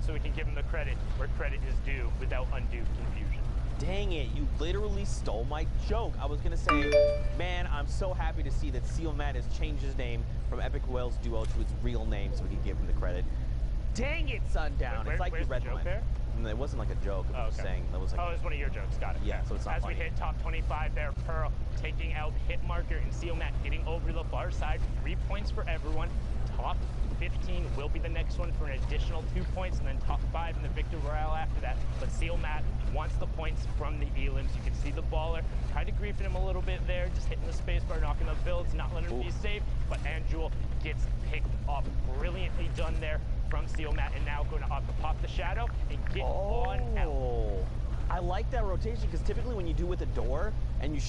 so we can give him the credit where credit is due without undue confusion. Dang it, you literally stole my joke. I was gonna say, man, I'm so happy to see that Seal Matt has changed his name from Epic Whales Duo to its real name so we can give him the credit. Dang it, Sundown. It's like you read the joke there? It wasn't like a joke. I was saying that was like. Oh, it was one of your jokes. Got it. Yeah, so it's not As funny. we hit top 25 there, Pearl taking out hit marker and Seal Matt getting over the far side. 3 points for everyone. Top 15 will be the next one for an additional 2 points, and then top 5 in the Victor Royale after that. But Seal Matt wants the points from the elims. You can see the baller kind of griefing him a little bit there, just hitting the space bar, knocking the builds, not letting him be safe. But Anjul gets picked up. Brilliantly done there from Seal Matt, and now going to opt to pop the shadow and get on out. I like that rotation because typically when you do with a door and you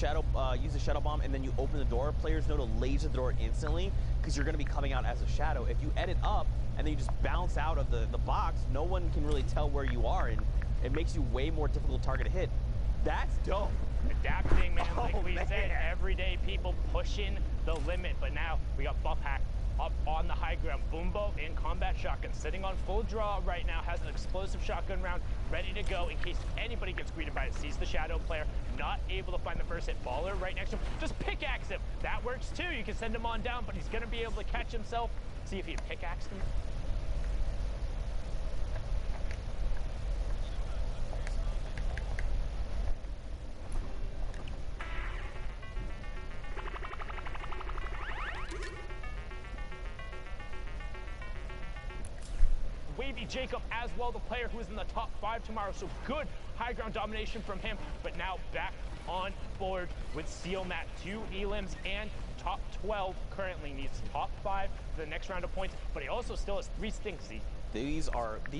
use a shadow bomb and then you open the door, players know to laser the door instantly because you're going to be coming out as a shadow. If you edit up and then you just bounce out of the box, no one can really tell where you are, and it makes you way more difficult target to hit. That's dope. Adapting, man, like we said, everyday people pushing the limit, but now we got Buff Hack up on the high ground. Boombo in combat shotgun, sitting on full draw right now, has an explosive shotgun round ready to go in case anybody gets greeted by it. Sees the shadow player, not able to find the first hit. Baller right next to him, just pickaxe him. That works too. You can send him on down, but he's gonna be able to catch himself. See if he pickaxed him. Wavy Jacob as well, the player who is in the top 5 tomorrow, so good high ground domination from him, but now back on board with Seal Matt. 2 elims and top 12 currently, needs top 5 for the next round of points, but he also still has 3 stinks. These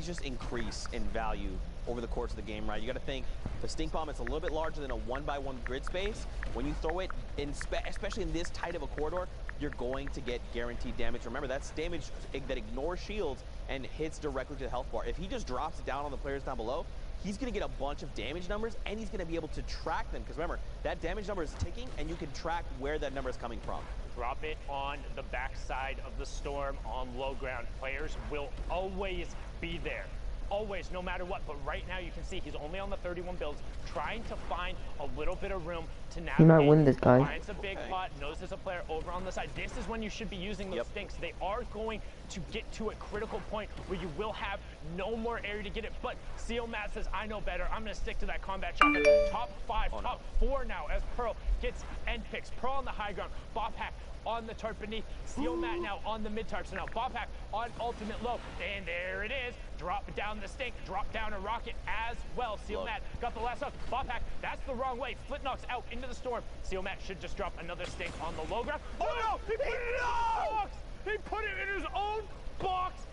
just increase in value over the course of the game, right? You got to think the stink bomb is a little bit larger than a 1x1 grid space. When you throw it in, especially in this tight of a corridor, you're going to get guaranteed damage. Remember, that's damage that ignores shields and hits directly to the health bar. If he just drops it down on the players down below, he's going to get a bunch of damage numbers, and he's going to be able to track them. Because remember, that damage number is ticking, and you can track where that number is coming from. Drop it on the backside of the storm on low ground. Players will always be there. Always, no matter what. But right now you can see he's only on the 31 builds, trying to find a little bit of room to navigate. He might win this, guy. Finds a big pot, knows there's a player over on the side. This is when you should be using those stinks. They are going to get to a critical point where you will have no more area to get it. But Seal Matt says, I know better. I'm going to stick to that combat shotgun. Top 5, top 4 now as Pearl gets end picks. Pearl on the high ground. Bob Hack on the tarp beneath. Seal Matt now on the mid tarp. So now Bob Hack on ultimate low. And there it is. Drop down the stink. Drop down a rocket as well. Seal Matt got the last hook. Bob Hack, that's the wrong way. Flint knocks out into the storm. Seal Matt should just drop another stink on the low ground. Oh no! He put it in his box! He put it in his own box!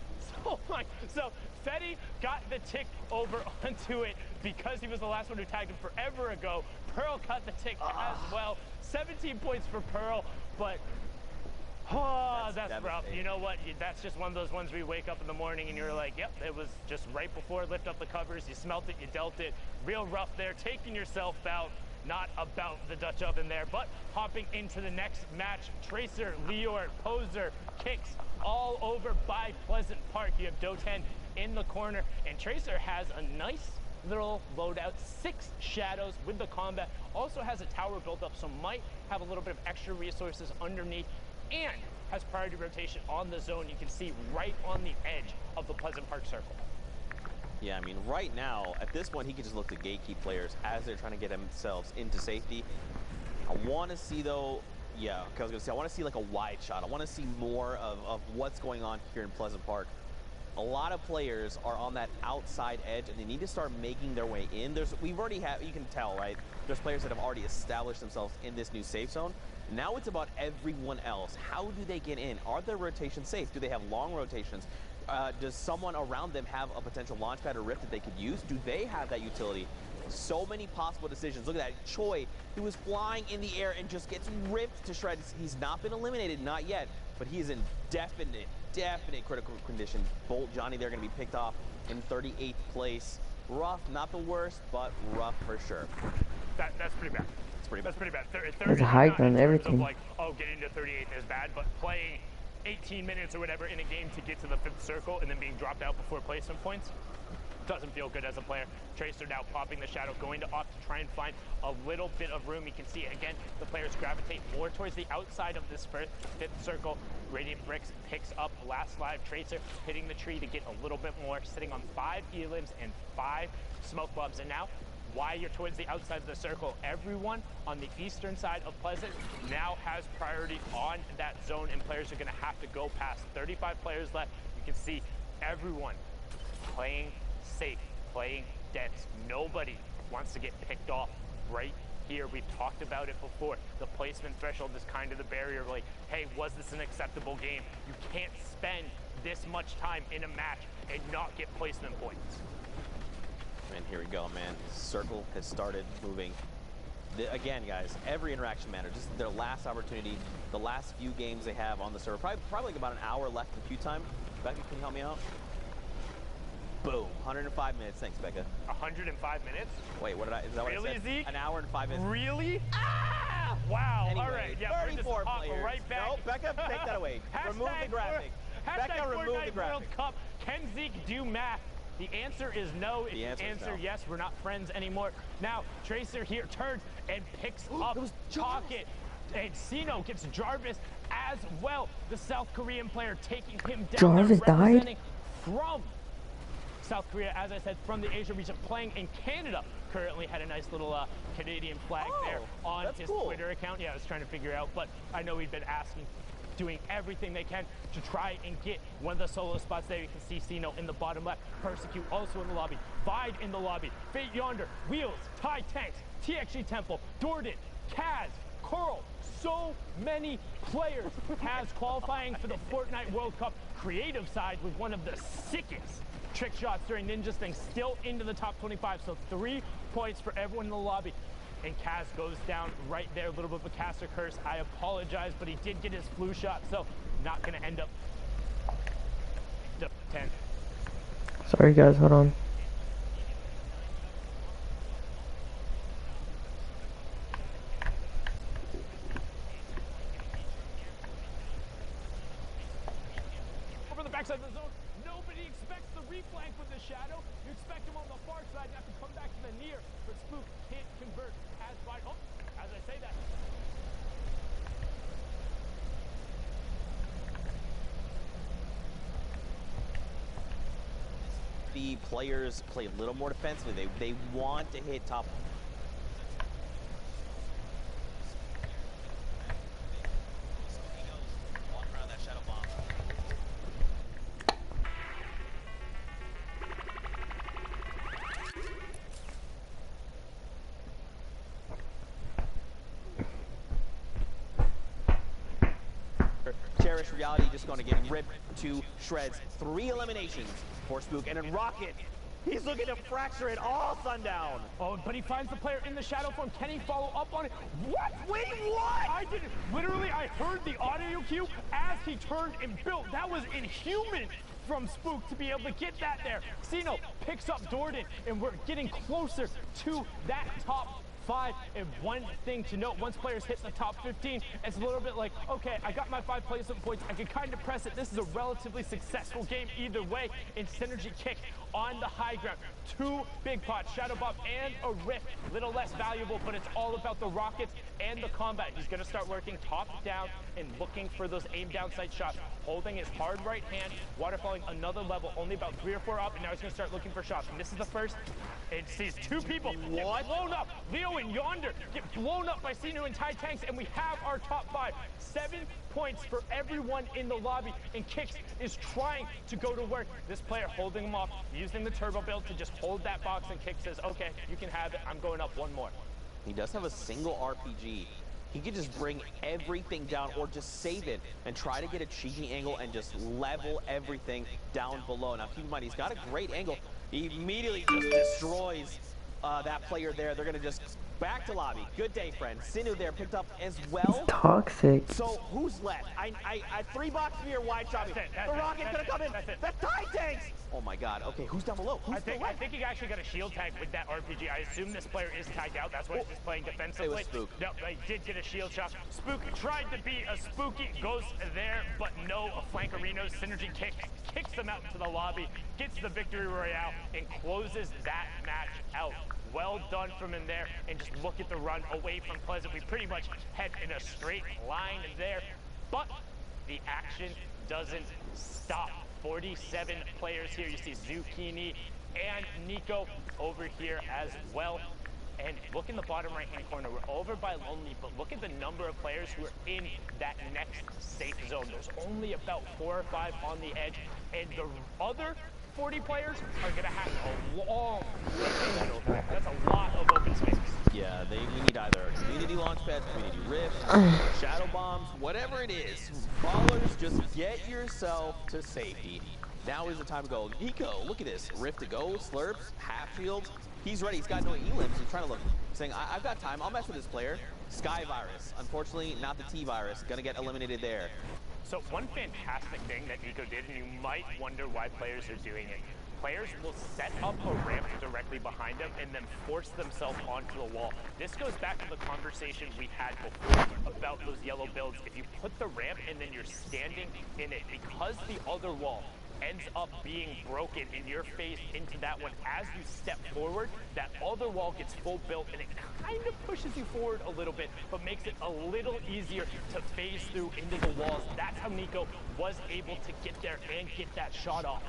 So Fetty got the tick over onto it because he was the last one who tagged him forever ago. Pearl got the tick as well. 17 points for Pearl, but that's rough. You know what? That's just one of those ones where you wake up in the morning and you're like, yep, it was just right before lift up the covers. You smelt it, you dealt it. Real rough there, taking yourself out. Not about the Dutch oven there, but hopping into the next match. Tracer, Leor, Poser, Kicks all over by Pleasant Park. You have Doten in the corner, and Tracer has a nice little loadout. 6 shadows with the combat. Also has a tower built up, so might have a little bit of extra resources underneath, and has priority rotation on the zone. You can see right on the edge of the Pleasant Park circle. Yeah, I mean, right now, at this point, he can just look to gatekeep players as they're trying to get themselves into safety. I want to see, though, I was going to say, I want to see like a wide shot. I want to see more of what's going on here in Pleasant Park. A lot of players are on that outside edge, and they need to start making their way in. You can tell, right? There's players that have already established themselves in this new safe zone. Now it's about everyone else. How do they get in? Are their rotations safe? Do they have long rotations? Does someone around them have a potential launch pad or rift that they could use? Do they have that utility? So many possible decisions. Look at that. Choi, he was flying in the air and just gets ripped to shreds. He's not been eliminated, not yet, but he is in definite critical condition. Bolt Johnny, they're going to be picked off in 38th place. Rough, not the worst, but rough for sure. That's pretty bad. That's pretty bad. There's a high ground, everything. Like, getting to 38th is bad, but playing 18 minutes or whatever in a game to get to the 5th circle and then being dropped out before placement points, Doesn't feel good as a player. Tracer now popping the shadow, going to opt to try and find a little bit of room. You can see, again, the players gravitate more towards the outside of this fifth circle. Radiant Bricks picks up last live. Tracer hitting the tree to get a little bit more, sitting on 5 elims and 5 smoke bombs. And now, while you're towards the outside of the circle, everyone on the eastern side of Pleasant now has priority on that zone, and players are going to have to go past 35 players left. You can see everyone playing safe, playing dense. Nobody wants to get picked off right here. We've talked about it before. The placement threshold is kind of the barrier. Like, hey, was this an acceptable game? You can't spend this much time in a match and not get placement points. And here we go, man. Circle has started moving. Again, guys, every interaction matters. This is their last opportunity, the last few games they have on the server. Probably about an hour left in queue time. Becca, can you help me out? Boom, 105 minutes. Thanks, Becca. 105 minutes? Wait, what did is that really, what I said? Zeke? An hour and 5 minutes. Really? Ah! Wow. Anyway, all right. Yeah, 34 players. Right back. No, Becca, take that away. Remove the graphic. Becca, remove the Fortnite graphic. World Cup. Can Zeke do math? The answer is no. If The you answer is answer no. yes, we're not friends anymore. Now, Tracer here turns and picks up Pocket. And Sino gets Jarvis as well. The South Korean player taking him down. Jarvis died? From South Korea, as I said, from the Asia region, playing in Canada. Currently had a nice little Canadian flag there on his Twitter account. Yeah, I was trying to figure out, but I know he'd been asking, doing everything they can to try and get one of the solo spots there. You can see Sino in the bottom left, Persecute also in the lobby, Vide in the lobby, Fate Yonder, Wheels, Thai Tanks, TXG Temple, Dordan, Kaz, Coral, so many players. Kaz qualifying for the Fortnite World Cup creative side with one of the sickest trick shots during Ninja's thing, still into the top 25. So 3 points for everyone in the lobby. And Kaz goes down right there, a little bit of a caster curse. I apologize, but he did get his flu shot, so not gonna end up 10. Sorry guys, hold on. Over the backside of the zone, nobody expects the reflank with the shadow. You expect him on the far side and have to come back to the near, but Spook can't convert. As by as I say that. The players play a little more defensively. They want to hit top. Cherish Reality just going to get ripped to shreds. 3 eliminations for Spook, and then Rocket, he's looking to fracture it all Sundown. Oh, but he finds the player in the shadow form. Can he follow up on it? What? Wait, what? I didn't. Literally, I heard the audio cue as he turned and built. That was inhuman from Spook to be able to get that there. Sino picks up Dordan, and we're getting closer to that top 5. And one thing to note, once players hit the top 15, it's a little bit like, okay, I got my 5 placement points. I can kind of press it. This is a relatively successful game either way. In Synergy Kick on the high ground. 2 big pots, Shadow Bomb and a Rift. Little less valuable, but it's all about the rockets and the combat. He's going to start working top down and looking for those aim down sight shots. Holding his hard right hand, waterfalling another level, only about 3 or 4 up, and now he's going to start looking for shots. And this is the first. It sees 2 people get blown up. Leo and Yonder get blown up by Sino and Thai Tanks, and we have our top 5. 7 points for everyone in the lobby, and Kix is trying to go to work. This player holding him off, using the turbo build to just hold that box, and Kix says, okay, you can have it. I'm going up 1 more. He does have a single RPG. He could just bring everything down or just save it and try to get a cheeky angle and just level everything down below. Now, keep in mind, he's got a great angle. He immediately just destroys that player there. They're going to just back to lobby. Good day, friend. Sinu there picked up as well. Toxic. So, who's left? I 3 boxes for your wide shot. The Rocket's going to come in. The Thai Tanks! Oh my god. Okay, who's down below? Who's I think he actually got a shield tag with that RPG. I assume this player is tagged out. That's why he's just playing defensively. It was Spook. No, he did get a shield shot. Spook tried to be a spooky, goes there, but no flankerinos. Synergy Kick kicks them out into the lobby. gets the victory royale and closes that match out. Well done from him there, and just look at the run away from Pleasant. We pretty much head in a straight line there, but the action doesn't stop. 47 players here. You see Zucchini and Nico over here as well. And look in the bottom right-hand corner. We're over by Lonely, but look at the number of players who are in that next safe zone. There's only about 4 or 5 on the edge, and the other 40 players are going to have a long over there. That's a lot of open space. Yeah, we need either community launch pads, community rift, shadow bombs, whatever it is. Ballers, just get yourself to safety. Now is the time to go. Nico, look at this. Rift to go, slurps, half shields. He's ready. He's got no elims. He's trying to look, saying, I've got time. I'll mess with this player. Sky virus. Unfortunately, not the T virus. Gonna get eliminated there. So one fantastic thing that Nico did, and you might wonder why players are doing it. Players will set up a ramp directly behind them and then force themselves onto the wall. This goes back to the conversation we had before about those yellow builds. If you put the ramp and then you're standing in it, because the other wall ends up being broken and you're phased into that one, as you step forward, that other wall gets full built and it kind of pushes you forward a little bit, but makes it a little easier to phase through into the walls. That's how Nico was able to get there and get that shot off.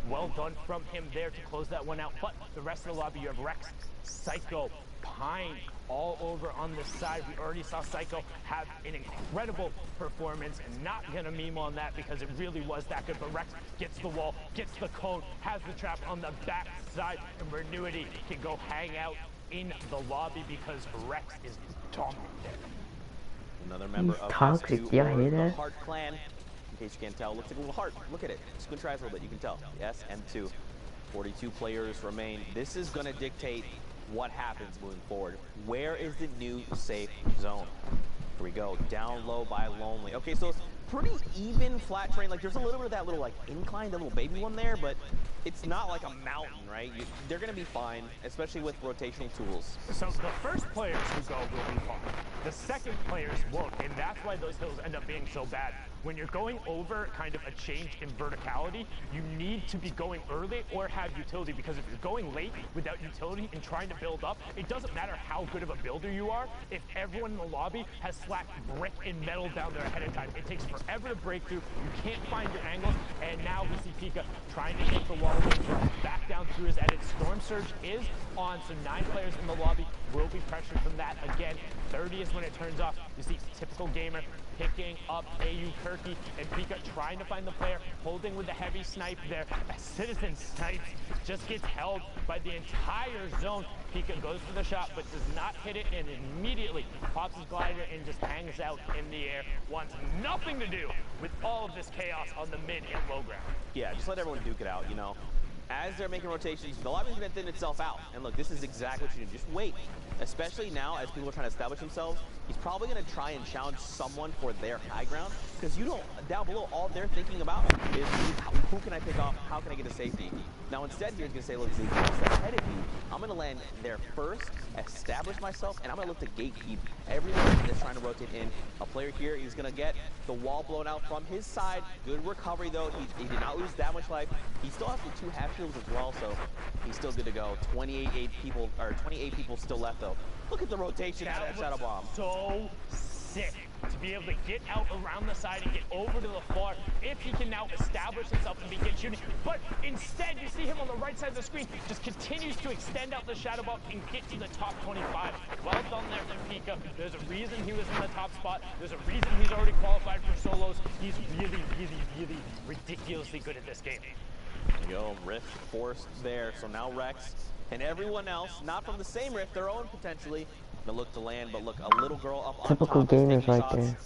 Well done from him there to close that one out. But the rest of the lobby, you have Rex, Psycho, Pine all over on this side. We already saw Psycho have an incredible performance, and not gonna meme on that because it really was that good. But Rex gets the wall, gets the cone, has the trap on the back side, and Renuity can go hang out in the lobby because Rex is dominant there. Another member He's of toxic. S2 Yeah, or I hear the that. Heart Clan. In case you can't tell, looks like a little heart. Look at it. Squint your eyes a little bit. You can tell. Yes, M2. 42 players remain. This is going to dictate what happens moving forward. Where is the new safe zone? Here we go. Down low by Lonely. Okay, so it's pretty even flat terrain. Like, there's a little bit of that little, like, incline, the little baby one there, but it's not like a mountain, right? They're going to be fine, especially with rotational tools. So the first players who go will be fine. The second players won't, and that's why those hills end up being so bad. When you're going over kind of a change in verticality, you need to be going early or have utility, because if you're going late without utility and trying to build up, it doesn't matter how good of a builder you are. If everyone in the lobby has slapped brick and metal down there ahead of time, it takes forever to break through. You can't find your angles, and now we see Pika trying to take the wall away from back down through his edit. Storm Surge is on, so 9 players in the lobby will be pressured from that again. 30 is when it turns off. You see typical gamer picking up AU Kirky, and Pika trying to find the player, holding with the heavy snipe there. As Citizen snipes, just gets held by the entire zone. Pika goes for the shot, but does not hit it, and immediately pops his glider and just hangs out in the air. Wants nothing to do with all of this chaos on the mid and low ground. Yeah, just let everyone duke it out, you know. As they're making rotations, the lobby's going to thin itself out. And look, this is exactly what you do. Just wait. Especially now, as people are trying to establish themselves, he's probably going to try and challenge someone for their high ground. Because you don't, down below, all they're thinking about is who can I pick off? How can I get to safety? Now, instead, he's going to say, look, Zeke, I'm ahead of you. I'm going to land there first, establish myself, and I'm going to look to gatekeep everyone that's trying to rotate in. A player here, he's going to get the wall blown out from his side. Good recovery, though. He did not lose that much life. He still has the 2 half shields as well, so he's still good to go. 28 people still left, though. Look at the rotation out of that shadow bomb. So sick to be able to get out around the side and get over to the far, if he can now establish himself and begin shooting. But instead, you see him on the right side of the screen, just continues to extend out the shadow bomb and get to the top 25. Well done there from Pika. There's a reason he was in the top spot. There's a reason he's already qualified for solos. He's really, really, really ridiculously good at this game. There you go, Rift forced there. So now Rex and everyone else, not from the same Rift, their own potentially, gonna look to land, but look, a little girl up on Typical top gamers taking right shots there.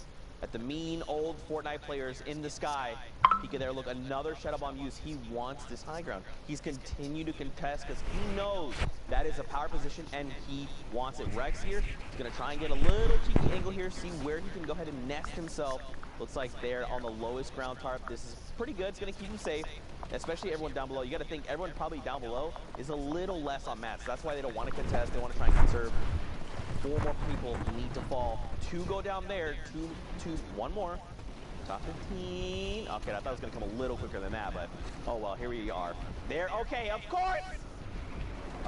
at the mean old Fortnite players in the sky. Pika there, look, another shadow bomb use. He wants this high ground. He's continued to contest because he knows that is a power position and he wants it. Rex here is gonna try and get a little cheeky angle here, see where he can go ahead and nest himself. Looks like they're on the lowest ground tarp. This is pretty good. It's going to keep him safe, especially everyone down below. You got to think everyone probably down below is a little less on mats. That's why they don't want to contest. They want to try and conserve. 4 more people need to fall. 2 go down there. 1 more. Top 15. Okay, I thought it was going to come a little quicker than that, but oh well, here we are. There, okay, of course!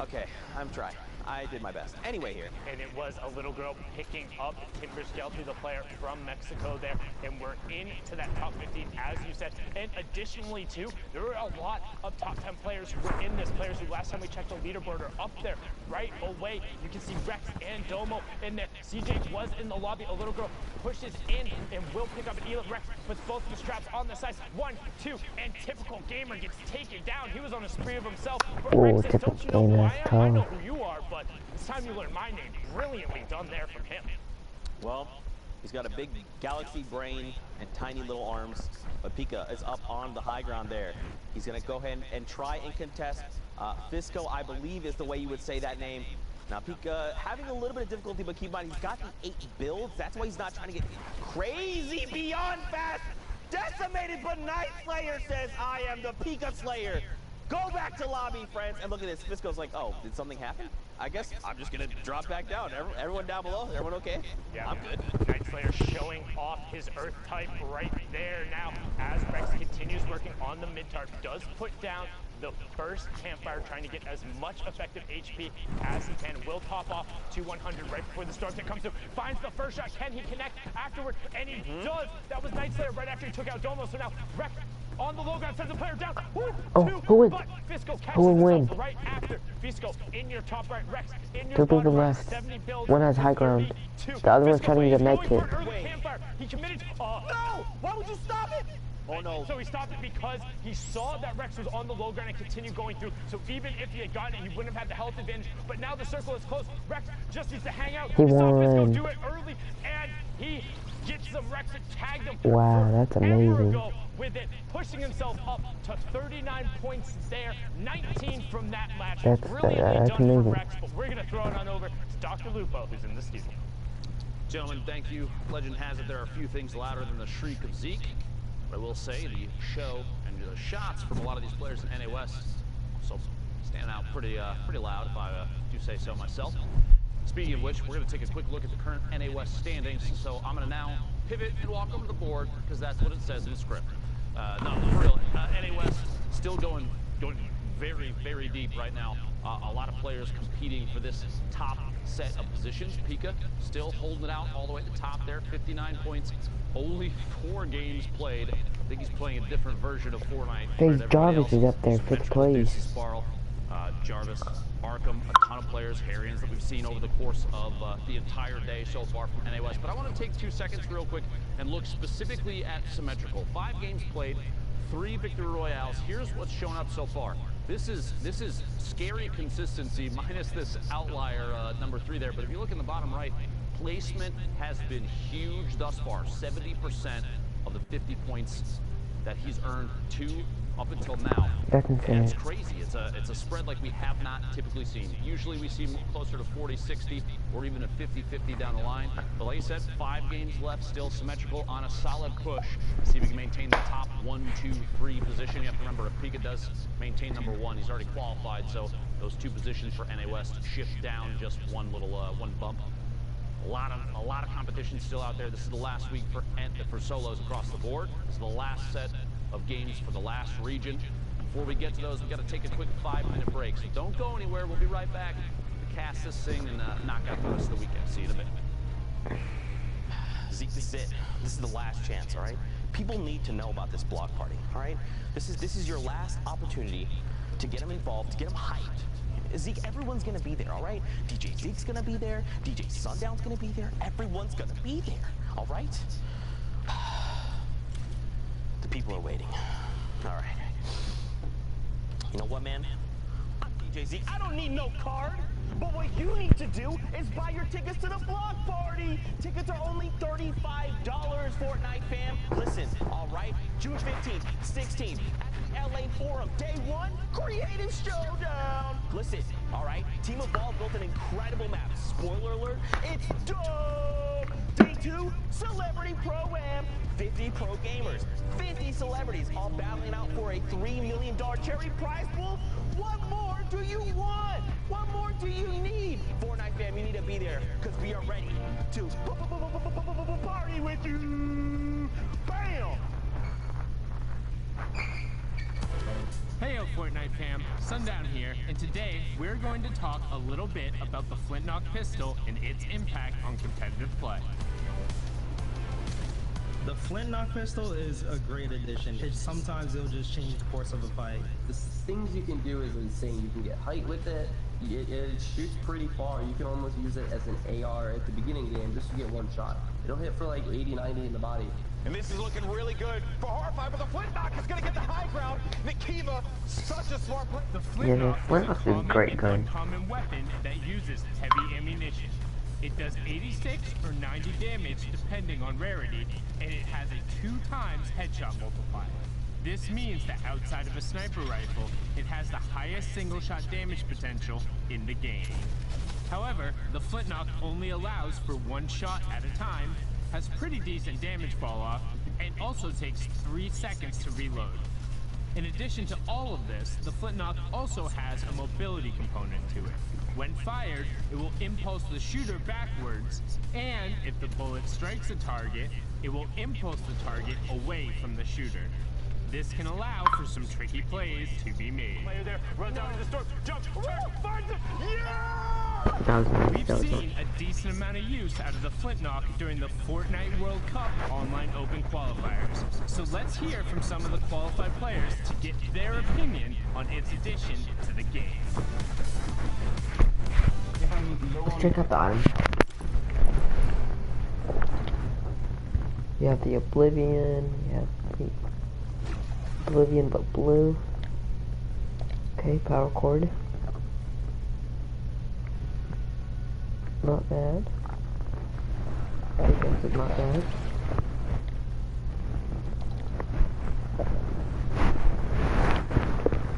Okay, I'm trying. I did my best. Anyway here. And it was a little girl picking up Timber Skelty, the player from Mexico there, and we're into that top 15, as you said. And additionally, too, there were a lot of top 10 players who were in this. Players who last time we checked the leaderboard are up there right away. You can see Rex and Domo in there. CJ was in the lobby. A little girl pushes in and will pick up an Elam. Rex puts both of the straps on the sides. 1, 2, and typical gamer gets taken down. He was on a spree of himself. But Rex says, don't you know who I am? I know who you are, but it's time you learn my name. Brilliantly done there from him. Well, he's got a big galaxy brain and tiny little arms, but Pika is up on the high ground there. He's going to go ahead and try and contest. Fisco, I believe, is the way you would say that name. Now, Pika having a little bit of difficulty, but keep in mind, he's got the 8 builds. That's why he's not trying to get crazy beyond fast. Decimated, but Night Slayer says, I am the Pika Slayer. Go back to lobby, friends. And look at this. Fisco's like, oh, did something happen? I guess I'm just going to drop back down. Everyone down below, everyone okay? Yeah, I'm good. Night Slayer showing off his Earth type right there now as Rex continues working on the mid-tarp. Does put down the first campfire, trying to get as much effective HP as he can. Will top off to 100 right before the storm that comes through. Finds the first shot. Can he connect afterward? And he does. That was Night Slayer right after he took out Domo. So now Rex on the low ground sends the player down. Who wins? But Fisco catches Who will win? himself right after. Fisco in your top right. Rex in your Two people bottom right. left. 70 builds. One has high ground. 32. The other one's Fisco trying to get a med going kit. for an early campfire. He committed. No! Why would you stop it? Oh no. So he stopped it because he saw that Rex was on the low ground and continued going through. So even if he had gotten it, he wouldn't have had the health advantage. But now the circle is close. Rex just needs to hang out. He saw Fisco won. do it early, and he gets them. Rex and tagged him. Wow, that's amazing. With it, pushing himself up to 39 points there, 19 from that match. That's Brilliantly done amazing. for Rex, but we're going to throw it on over to Dr. Lupo, who's in the studio. Gentlemen, thank you. Legend has it there are a few things louder than the shriek of Zeke. But I will say the show and the shots from a lot of these players in NA West so standing out pretty loud, if I do say so myself. Speaking of which, we're going to take a quick look at the current NA West standings. So I'm going to now pivot and walk over to the board because that's what it says in the script. No, for real, NA West still going very, very deep right now. A lot of players competing for this top set of positions. Pika still holding it out all the way at the top there, 59 points, only 4 games played. I think he's playing a different version of Fortnite. Hey, Jarvis is up there, 5th place. Jarvis, Arkham, a ton of players, Harrians that we've seen over the course of the entire day so far from NA West. But I want to take 2 seconds real quick and look specifically at Symmetrical. 5 games played, 3 victory royales. Here's what's shown up so far. This is scary consistency minus this outlier number 3 there. But if you look in the bottom right, placement has been huge thus far. 70% of the 50 points that he's earned up until now. That's insane. And it's crazy. It's a spread like we have not typically seen. Usually we see closer to 40-60 or even a 50-50 down the line. But like I said, 5 games left, still Symmetrical on a solid push. See if we can maintain the top 1, 2, 3 position. You have to remember, if Pika does maintain number 1, he's already qualified. So those 2 positions for NA West shift down just one little one bump. A lot of competition still out there. This is the last week for solos across the board. This is the last set of games for the last region. Before we get to those, we've got to take a quick 5-minute break. So don't go anywhere. We'll be right back to cast this thing and knock out the rest of the weekend. See you in a bit. Zeke, this is it. This is the last chance, all right? People need to know about this block party, all right? This is your last opportunity to get them involved, to get them hyped. Zeke, everyone's gonna be there, all right? DJ Zeke's gonna be there. DJ Sundown's gonna be there. Everyone's gonna be there, all right? The people are waiting. All right. You know what, man? I'm DJ Zeke. I don't need no card. But what you need to do is buy your tickets to the block party. Tickets are only $35, Fortnite fam. Listen, all right? June 15th, 16th, at the LA Forum. Day 1, Creative Showdown. Listen, all right? Team Evolve built an incredible map. Spoiler alert, it's dope. Day 2, Celebrity Pro-Am. 50 pro gamers, 50 celebrities, all battling out for a $3 million charity prize pool. What more do you want? What more do you need? Fortnite fam, you need to be there because we are ready to party with you. Bam! Heyo Fortnite fam, Sundown here, and today we're going to talk a little bit about the Flintlock pistol and its impact on competitive play. The Flintlock pistol is a great addition. Sometimes it'll just change the course of a fight. The things you can do is insane. You can get height with it. It shoots pretty far. You can almost use it as an AR at the beginning of the game just to get one shot. It'll hit for like 80, 90 in the body. And this is looking really good for Horrify, but the Flintlock is going to get the high ground. Nikiva, such a smart play. The Flintlock is a great gun. Common weapon that uses heavy ammunition. It does 86 or 90 damage depending on rarity, and it has a 2 times headshot multiplier. This means that outside of a sniper rifle, it has the highest single shot damage potential in the game. However, the Flintlock only allows for 1 shot at a time, has pretty decent damage fall off, and also takes 3 seconds to reload. In addition to all of this, the Flintlock also has a mobility component to it. When fired, it will impulse the shooter backwards, and if the bullet strikes a target, it will impulse the target away from the shooter. This can allow for some tricky plays to be made. Player there, run down to the storm, jump, finds it, yeah! We've seen a decent amount of use out of the Flintlock during the Fortnite World Cup online open qualifiers. So let's hear from some of the qualified players to get their opinion on its addition to the game. Let's check out the item shop. You have the Oblivion, you have the Oblivion but blue. Okay, power cord. Not bad. I guess it's not bad.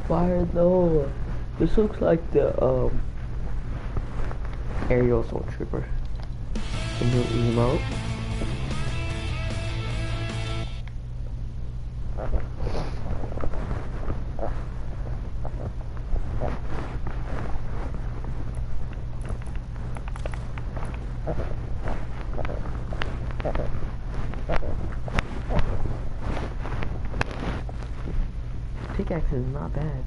Fire though. This looks like the aerial assault trooper. The new emote. Pickaxe is not bad.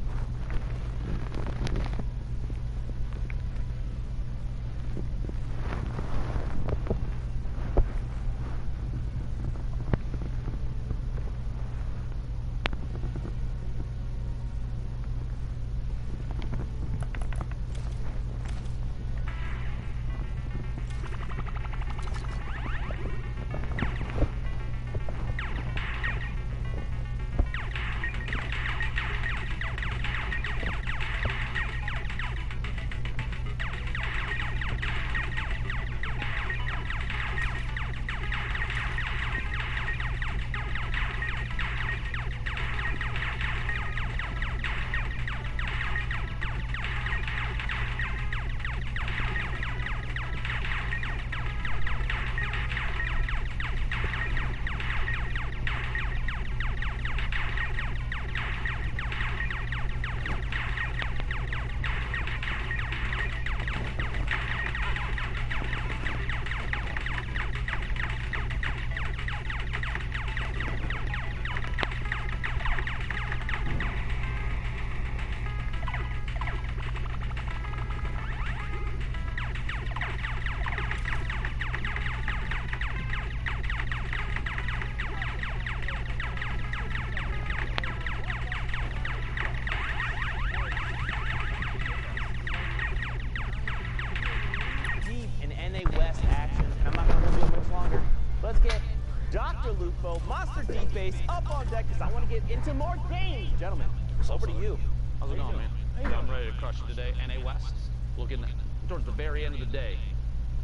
Monster Deep Base up on deck because I want to get into more games. Gentlemen, it's over to you. How's it going, man? I'm ready to crush it today. NA West, looking towards the very end of the day,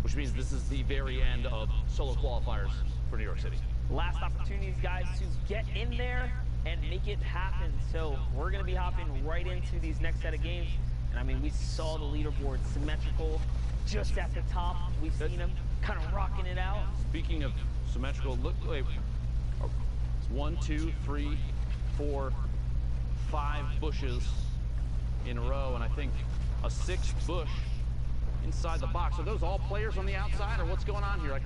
which means this is the very end of solo qualifiers for New York City. Last opportunities, guys, to get in there and make it happen. So we're going to be hopping right into these next set of games. And I mean, we saw the leaderboard symmetrical just at the top. We've seen them kind of rocking it out. Speaking of symmetrical, look, wait, it's 1, 2, 3, 4, 5 bushes in a row, and I think a sixth bush inside the box. Are those all players on the outside, or what's going on here?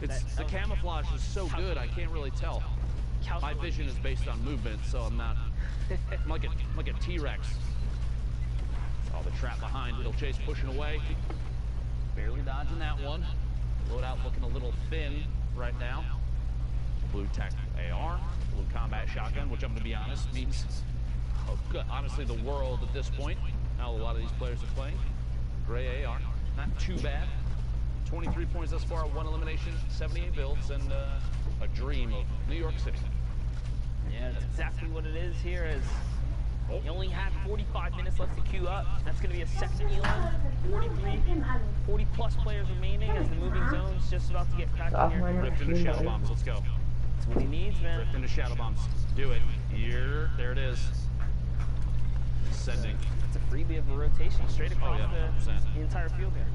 The camouflage is so good, I can't really tell. My vision is based on movement, so I'm not. I'm like a T-Rex. Oh, the trap behind. Little Chase pushing away. Barely dodging that one. Loadout looking a little thin right now. Blue tech AR, blue combat shotgun, which I'm going to be honest means honestly the world at this point. Now a lot of these players are playing. Gray AR, not too bad. 23 points thus far, 1 elimination, 78 builds, and a dream of New York City. Yeah, that's exactly what it is here. As you only have 45 minutes left to queue up. That's going to be a second elan. 40 plus players remaining as the moving zone's just about to get cracked in here. Ripped into shadow bombs. Let's go. That's what he needs, man. Ripped into shadow bombs. Do it. Here, there it is. Sending. It's a freebie of a rotation straight across the entire field there.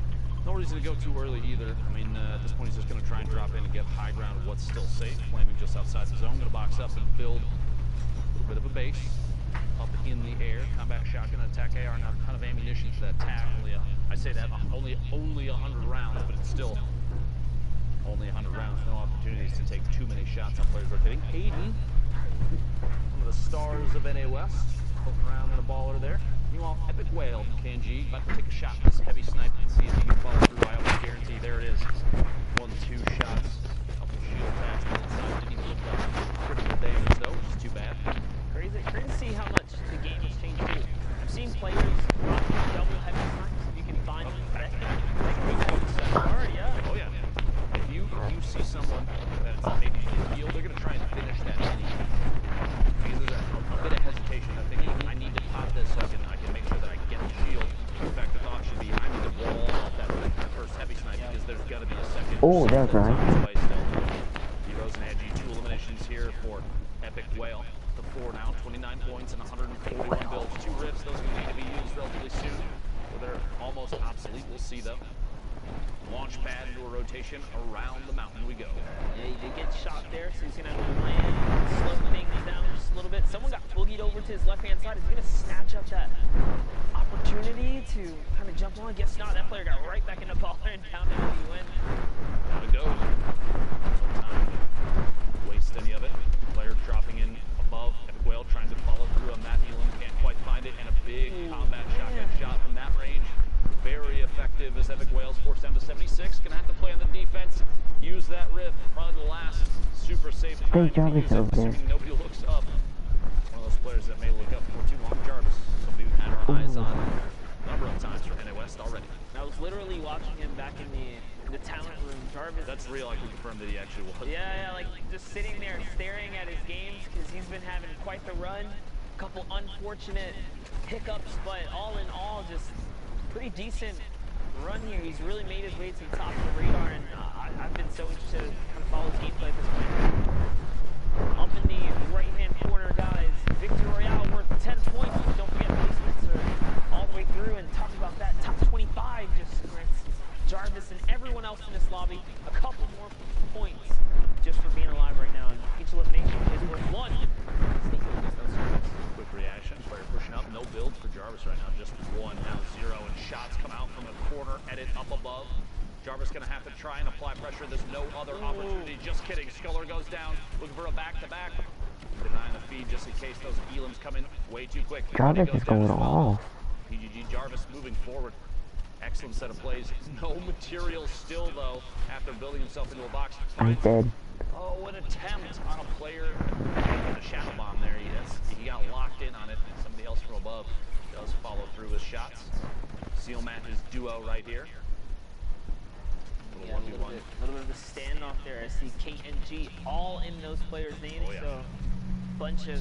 No reason to go too early either. I mean, at this point, he's just going to try and drop in and get high ground of what's still safe. Flaming just outside the zone. Going to box up and build a little bit of a base up in the air. Combat shotgun, attack AR, not a ton of ammunition for that tack. I say that only 100 rounds, but it's still only 100 rounds. No opportunities to take too many shots on players rotating. Aiden, one of the stars of NA West, poking around in a baller there. Meanwhile, Epic Whale, KNG, about to take a shot at this heavy snipe and see if he can follow through. I almost guarantee there it is. 1-2 shots. Couple shield attacks to the side. Didn't even look like critical damage though, which is too bad. Crazy to see how much the game has changed too. I've seen players rock double heavy snipes. If you can find them, that can hard, yeah. Oh yeah. If you see someone that's maybe healed, they're gonna try and finish that anyway. Because there's a bit of hesitation. I think I need to pop this so I can make sure that I get the shield. In fact, the thought should be I need to wall off that first heavy snipe because there's got to be a second. Oh, that's right. Heroes and Edgy, 2 eliminations here for Epic Whale. The 4 now, 29 points and 141 builds. 2 rips, those are going to need to be used relatively soon. Well, they're almost obsolete. We'll see though. Launch pad into a rotation around the mountain we go. Yeah, he did get shot there, so he's going to have to land, slow things down just a little bit. Someone got boogied over to his left-hand side. Is he going to snatch up that opportunity to kind of jump on? Guess not. That player got right back in the ball and down there he went. Down it goes. No time to waste any of it. Player dropping in above. Epic Whale trying to follow through on that. Elam can't quite find it. And a big combat shotgun shot from that range. Very effective as Epic Whale's forced down to 76. Gonna have to play on the defense. Use that rift. Probably the last super safe time to use it, assuming nobody looks up. One of those players that may look up for too long. Jarvis, somebody we had our eyes on a number of times for NA West already. I was literally watching him back in the talent room. Jarvis. That's real. I can confirm that he actually was. Yeah, like just sitting there staring at his games because he's been having quite the run. A couple unfortunate hiccups, but all in all, just pretty decent run here. He's really made his way to the top of the radar, and I've been so interested to kind of follow his gameplay at this point. Up in the right-hand corner, guys, Victory Royale worth 10 points. Don't forget, placements are all the way through, and talk about that top 25 just grants Jarvis and everyone else in this lobby a couple more points just for being alive right now. And each elimination is worth 1. Quick reaction, player pushing up, no builds for Jarvis right now, just 1, now 0, and shots come out from the corner, edit up above. Jarvis gonna have to try and apply pressure, there's no other opportunity, just kidding. Sculler goes down, looking for a back-to-back. Denying the feed just in case those Elams come in way too quick. Jarvis is going off. PGG Jarvis moving forward. Excellent set of plays. No material still though, after building himself into a box. I'm dead. Oh, an attempt on a player. The shadow bomb there. He got locked in on it. Somebody else from above does follow through with shots. Seal matches duo right here. Yeah, a little bit of a standoff there. I see Kate and G all in those players' names. Oh, yeah. So bunch of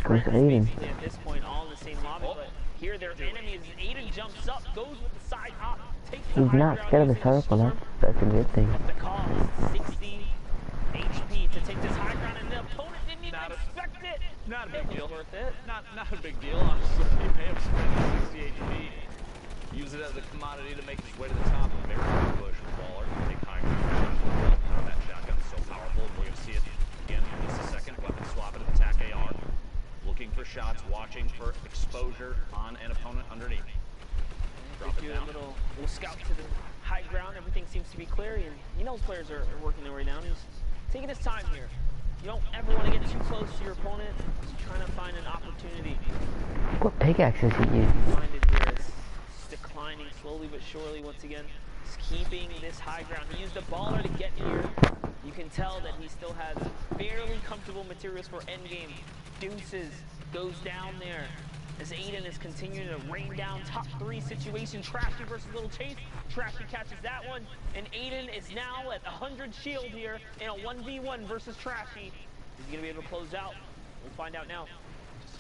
Where's friends Aiden? basically at this point, all in the same lobby. But here their enemies. Aiden jumps up, goes with the side hop, takes the He's high not ground scared of the using the circle. storm. That's a good thing. The cost 60 HP to take this high ground, and the opponent didn't even expect it. Not a big deal. Worth it. Not a big deal, honestly. He may have spent 60 HP. Use it as a commodity to make his way to the top. Very good push with Waller. Take high ground. That shotgun's so powerful. We're gonna see it again in just a second. Weapon swap it, attack AR. Looking for shots, watching for exposure on on an opponent underneath. They do a little scout to the high ground. Everything seems to be clear, and you know those players are working their way down. He's taking his time here. You don't ever want to get too close to your opponent. Just trying to find an opportunity. What pickaxe is he using? Find it here. It's declining slowly but surely once again. He's keeping this high ground. He used a baller to get here. You can tell that he still has fairly comfortable materials for endgame. Deuces goes down there as Aiden is continuing to rain down top 3 situation. Trashy versus Little Chase. Trashy catches that one, and Aiden is now at 100 shield here in a 1v1 versus Trashy. Is he gonna be able to close out? We'll find out now.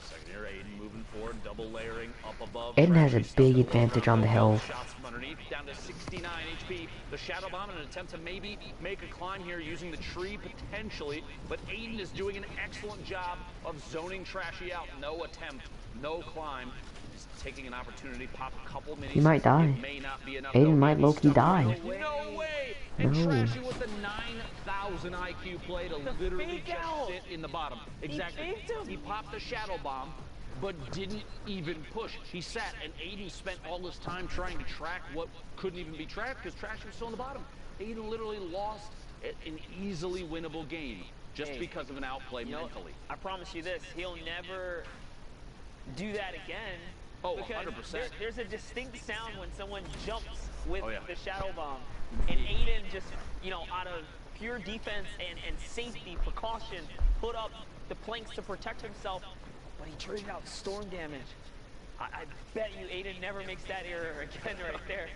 Second here, Aiden moving forward, double layering up above. Aiden has a big advantage on the hill. Shots from underneath, down to 69 HP. The Shadow Bomb in an attempt to maybe make a climb here using the tree potentially, but Aiden is doing an excellent job of zoning Trashy out. No attempt, no climb. Just taking an opportunity, pop a couple minis. He might die. It may not be enough. Aiden might low-key die. No way! And No. Trashy with the 9,000 IQ play to literally fake just out. sit in the bottom. Exactly. faked him. He popped the Shadow Bomb, but didn't even push. He sat, and Aiden spent all this time trying to track what couldn't even be tracked because Trashy was still in the bottom. Aiden literally lost an easily winnable game just because of an outplay mentally. I promise you this, he'll never do that again. Oh, because 100%. There's a distinct sound when someone jumps with Oh, yeah. the Shadow Bomb. And Aiden just, you know, out of pure defense and safety, precaution, put up the planks to protect himself, but he traded out storm damage. I bet you Aiden never makes that error again right there.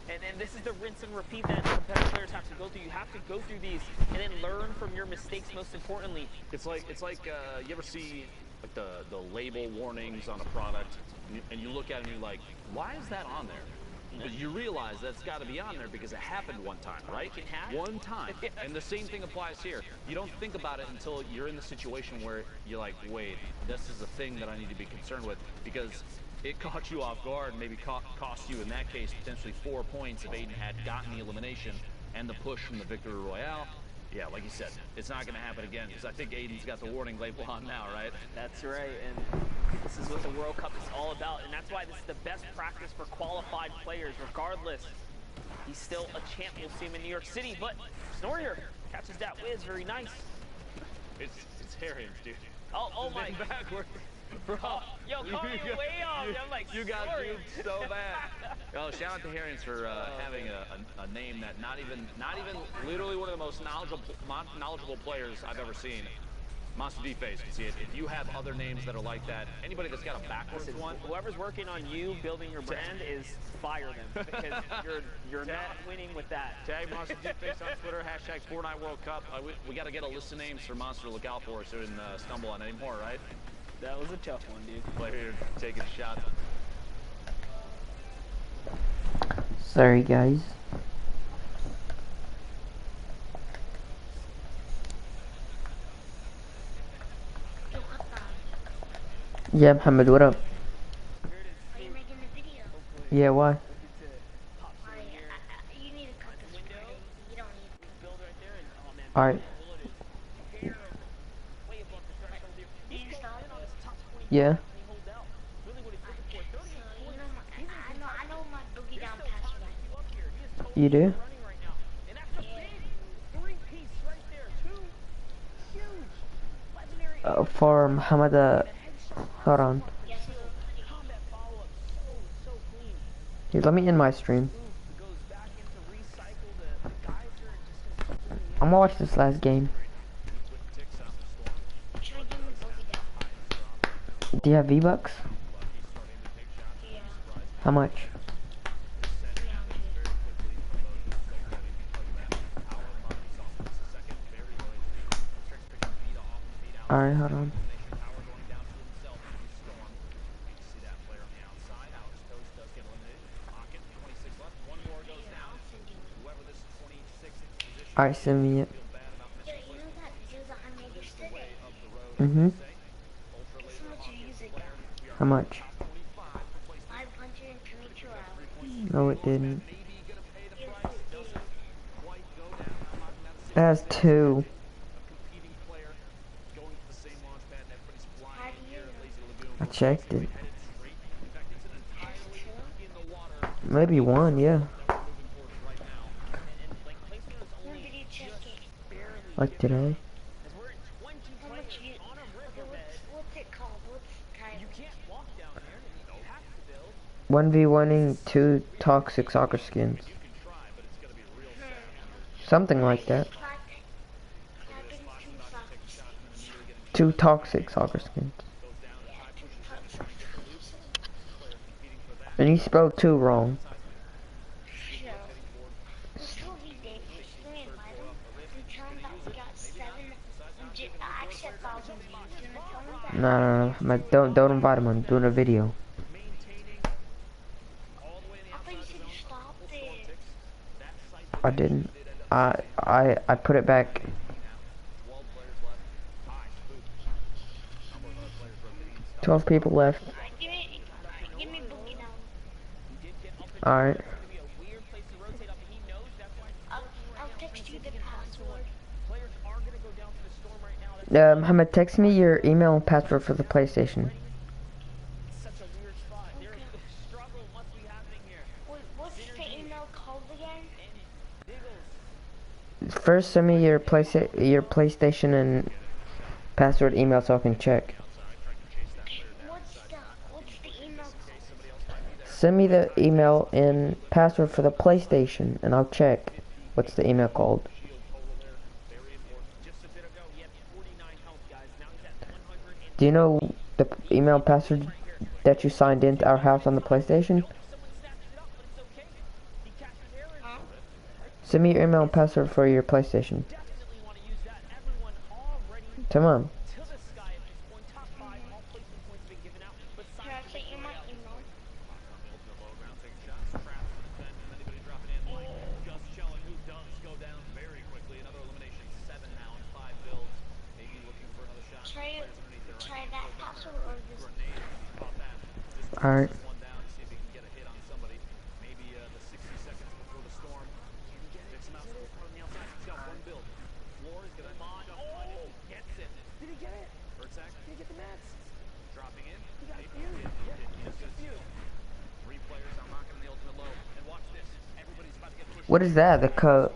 And this is the rinse and repeat that competitive players have to go through. You have to go through these and then learn from your mistakes most importantly. It's like you ever see like the label warnings on a product, and you look at it and you're like, why is that on there? But you realize that's got to be on there because it happened one time, right? It can happen. One time. And the same thing applies here. You don't think about it until you're in the situation where you're like, wait, this is a thing that I need to be concerned with because it caught you off guard and maybe cost you, in that case, potentially 4 points if Aiden had gotten the elimination and the push from the Victory Royale. Yeah, like you said, it's not going to happen again because I think Aiden's got the warning label on now, right? That's right, and this is what the World Cup is all about, and that's why this is the best practice for qualified players, regardless. He's still a champ. We'll see him in New York City, but Snorrier catches that whiz, very nice. It's Harriers, dude. Oh my. Backward. Bro, yo, call me way off. I'm like, you got sorry. duped so bad. Oh, shout out to Harriers for having a name that not even literally one of the most knowledgeable players I've ever seen. Monster D-Face, see it. If you have other names that are like that, anybody that's got a backwards one, Whoever's working on you building your brand is fire them because you're not winning with that. tag Monster D-Face on Twitter, hashtag Fortnite World Cup. We got to get a list of names for Monster to look out for so we didn't stumble on any more, right? That was a tough one, dude. Player taking a shot. Sorry, guys. Yeah, Muhammad, what up? Are you making a video? Yeah, why? You need to cut this recording. You don't need Alright. to. Do you start? Yeah. I know my boogie down password. You do? For Muhammad, hold on. Yes, Here, let me end my stream. I'm gonna watch this last game. should I give him boogie down? Do you have V-Bucks? Yeah. How much? 300. Alright, hold on. Alright, send me it. Yeah, you know that Zelda I made yesterday? Mm-hmm. Guess how much you use it now? How much? 522 hours. No, it didn't. Yes, it did. It has 2. How do you know? I checked it. Maybe one, yeah. When did you check it? Like today. How much you? Okay, what's it called? What's the title? 1v1ing 2 toxic soccer skins. Something like that. 2 toxic soccer skins. And you spelled 2 wrong. No, don't invite him. I'm doing a video. I didn't. I put it back. "12 people left." Alright. I'll text you the password. Mohammed, text me your email and password for the PlayStation. Wait, what's the email called again? First, send me your PlayStation and password email so I can check. What's the email called? Send me the email and password for the PlayStation, and I'll check. What's the email called? Do you know the email password that you signed into our house on the PlayStation? Send me your email and password for your PlayStation. Come on. Can I send you my email? Try that password or this. Alright. What is that? The code.